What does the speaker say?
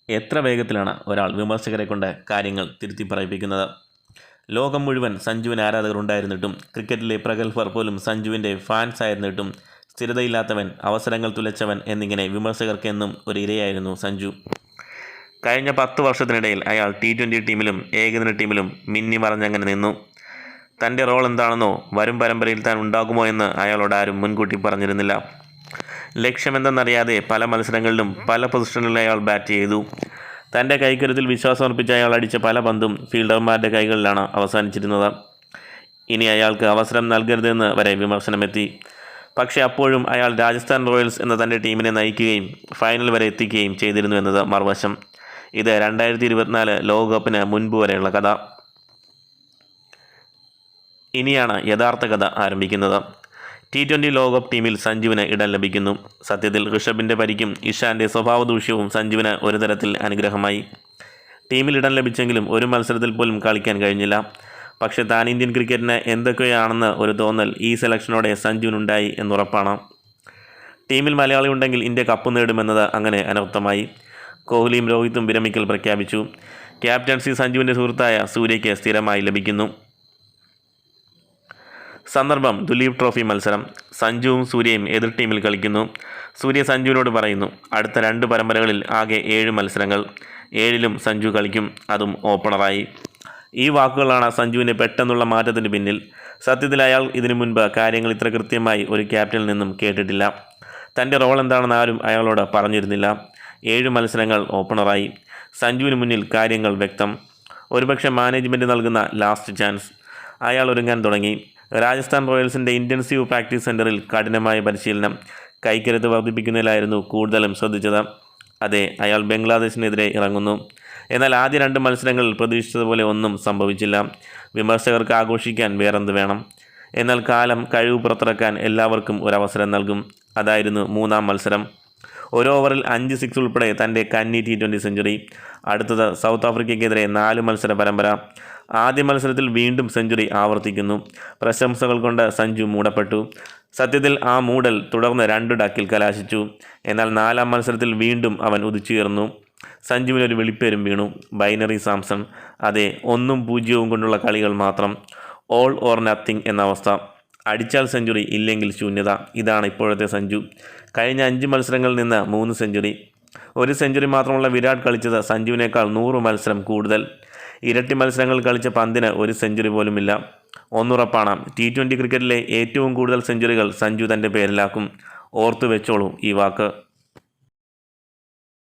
എത്ര വേഗത്തിലാണ് ഒരാൾ വിമർശകരെ കൊണ്ട് കാര്യങ്ങൾ തിരുത്തി പറയിപ്പിക്കുന്നത്. ലോകം മുഴുവൻ സഞ്ജുവിന് ആരാധകർ ഉണ്ടായിരുന്നിട്ടും ക്രിക്കറ്റിലെ പ്രഗത്ഭർ പോലും സഞ്ജുവിൻ്റെ ഫാൻസ് ആയിരുന്നിട്ടും സ്ഥിരതയില്ലാത്തവൻ, അവസരങ്ങൾ തുലച്ചവൻ എന്നിങ്ങനെ വിമർശകർക്കെന്നും ഒരു ഇരയായിരുന്നു സഞ്ജു. കഴിഞ്ഞ 10 വർഷത്തിനിടയിൽ അയാൾ T20 ടീമിലും ഏകദിന ടീമിലും മിന്നി മറഞ്ഞങ്ങനെ നിന്നു. തൻ്റെ റോൾ എന്താണെന്നോ വരും പരമ്പരയിൽ താൻ ഉണ്ടാകുമോ എന്ന് അയാളോട് ആരും മുൻകൂട്ടി പറഞ്ഞിരുന്നില്ല. ലക്ഷ്യമെന്തെന്നറിയാതെ പല മത്സരങ്ങളിലും പല പൊസിഷനിലും അയാൾ ബാറ്റ് ചെയ്തു. തൻ്റെ കൈക്കരുത്തിൽ വിശ്വാസമർപ്പിച്ച അയാൾ അടിച്ച പല പന്തും ഫീൽഡർമാരുടെ കൈകളിലാണ് അവസാനിച്ചിരുന്നത്. ഇനി അയാൾക്ക് അവസരം നൽകരുതെന്ന് വരെ വിമർശനമെത്തി. പക്ഷേ അപ്പോഴും അയാൾ രാജസ്ഥാൻ റോയൽസ് എന്ന തൻ്റെ ടീമിനെ നയിക്കുകയും ഫൈനൽ വരെ എത്തിക്കുകയും ചെയ്തിരുന്നു എന്നത് മറുവശം. ഇത് 2024 ലോകകപ്പിന് മുൻപ് വരെയുള്ള കഥ. ഇനിയാണ് യഥാർത്ഥ കഥ ആരംഭിക്കുന്നത്. T20 ലോകകപ്പ് ടീമിൽ സഞ്ജുവിന് ഇടം ലഭിക്കുന്നു. സത്യത്തിൽ ഋഷഭിൻ്റെ പരിക്കും ഇഷാൻ്റെ സ്വഭാവദൂഷ്യവും സഞ്ജുവിന് ഒരു തരത്തിൽ അനുഗ്രഹമായി. ടീമിൽ ഇടം ലഭിച്ചെങ്കിലും ഒരു മത്സരത്തിൽ പോലും കളിക്കാൻ കഴിഞ്ഞില്ല. പക്ഷേ താൻ ഇന്ത്യൻ ക്രിക്കറ്റിന് എന്തൊക്കെയാണെന്ന് ഒരു തോന്നൽ ഈ സെലക്ഷനോടെ സഞ്ജുവിനുണ്ടായി എന്നുറപ്പാണ്. ടീമിൽ മലയാളി ഉണ്ടെങ്കിൽ ഇന്ത്യ കപ്പ് നേടുമെന്നത് അങ്ങനെ അനർത്ഥമായി. കോഹ്ലിയും രോഹിത്തും വിരമിക്കൽ പ്രഖ്യാപിച്ചു. ക്യാപ്റ്റൻസി സഞ്ജുവിൻ്റെ സുഹൃത്തായ സൂര്യയ്ക്ക് സ്ഥിരമായി ലഭിക്കുന്നു. സന്ദർഭം ദുലീപ് ട്രോഫി മത്സരം. സഞ്ജുവും സൂര്യയും എതിർ ടീമിൽ കളിക്കുന്നു. സൂര്യ സഞ്ജുവിനോട് പറയുന്നു, അടുത്ത 2 പരമ്പരകളിൽ ആകെ 7 മത്സരങ്ങൾ, 7ലും സഞ്ജു കളിക്കും, അതും ഓപ്പണറായി. ഈ വാക്കുകളാണ് സഞ്ജുവിൻ്റെ പെട്ടെന്നുള്ള മാറ്റത്തിന് പിന്നിൽ. സത്യത്തിൽ അയാൾ ഇതിനു മുൻപ് കാര്യങ്ങൾ ഇത്ര കൃത്യമായി ഒരു ക്യാപ്റ്റനിൽ നിന്നും കേട്ടിട്ടില്ല. തൻ്റെ റോൾ എന്താണെന്ന് ആരും അയാളോട് പറഞ്ഞിരുന്നില്ല. 7 മത്സരങ്ങൾ ഓപ്പണറായി. സഞ്ജുവിന് മുന്നിൽ കാര്യങ്ങൾ വ്യക്തം. ഒരുപക്ഷെ മാനേജ്മെൻറ്റ് നൽകുന്ന ലാസ്റ്റ് ചാൻസ്. അയാൾ ഒരുങ്ങാൻ തുടങ്ങി. രാജസ്ഥാൻ റോയൽസിൻ്റെ ഇൻറ്റൻസീവ് പ്രാക്ടീസ് സെൻറ്ററിൽ കഠിനമായ പരിശീലനം, കൈക്കരുത്ത് വർദ്ധിപ്പിക്കുന്നതിലായിരുന്നു കൂടുതലും ശ്രദ്ധിച്ചത്. അതെ, അയാൾ ബംഗ്ലാദേശിനെതിരെ ഇറങ്ങുന്നു. എന്നാൽ ആദ്യ 2 മത്സരങ്ങളിൽ പ്രതീക്ഷിച്ചതുപോലെ ഒന്നും സംഭവിച്ചില്ല. വിമർശകർക്ക് ആഘോഷിക്കാൻ വേറെന്ത് വേണം. എന്നാൽ കാലം കഴിവ് പുറത്തിറക്കാൻ എല്ലാവർക്കും ഒരവസരം നൽകും. അതായിരുന്നു 3-ാം മത്സരം. ഒരു ഓവറിൽ 5 സിക്സ് ഉൾപ്പെടെ തൻ്റെ കന്നി T20 സെഞ്ചുറി. അടുത്തത് സൗത്ത് ആഫ്രിക്കയ്ക്കെതിരെ 4 മത്സര പരമ്പര. ആദ്യ മത്സരത്തിൽ വീണ്ടും സെഞ്ചുറി ആവർത്തിക്കുന്നു. പ്രശംസകൾ കൊണ്ട് സഞ്ജു മൂടപ്പെട്ടു. സത്യത്തിൽ ആ മൂടൽ തുടർന്ന് 2 ഡക്കിൽ കലാശിച്ചു. എന്നാൽ 4-ാം മത്സരത്തിൽ വീണ്ടും അവൻ ഉദിച്ചുയർന്നു. സഞ്ജുവിനൊരു വിളിപ്പേരും വീണു, ബൈനറി സാംസൺ. അതെ, 1ഉം 0ഉം കൊണ്ടുള്ള കളികൾ മാത്രം. ഓൾ ഓർ നത്തിങ് എന്ന അവസ്ഥ. അടിച്ചാൽ സെഞ്ചുറി, ഇല്ലെങ്കിൽ ശൂന്യത. ഇതാണ് ഇപ്പോഴത്തെ സഞ്ജു. കഴിഞ്ഞ 5 മത്സരങ്ങളിൽ നിന്ന് 3 സെഞ്ചുറി. 1 സെഞ്ചുറി മാത്രമുള്ള വിരാട് കളിച്ചത് സഞ്ജുവിനേക്കാൾ 100 മത്സരം കൂടുതൽ. ഇരട്ടി മത്സരങ്ങൾ കളിച്ച പന്തിന് 1 സെഞ്ചുറി പോലുമില്ല. ഒന്നുറപ്പാണ്, T20 ക്രിക്കറ്റിലെ ഏറ്റവും കൂടുതൽ സെഞ്ചുറികൾ സഞ്ജു തൻ്റെ പേരിലാക്കും. ഓർത്തു വെച്ചോളൂ ഈ വാക്ക്.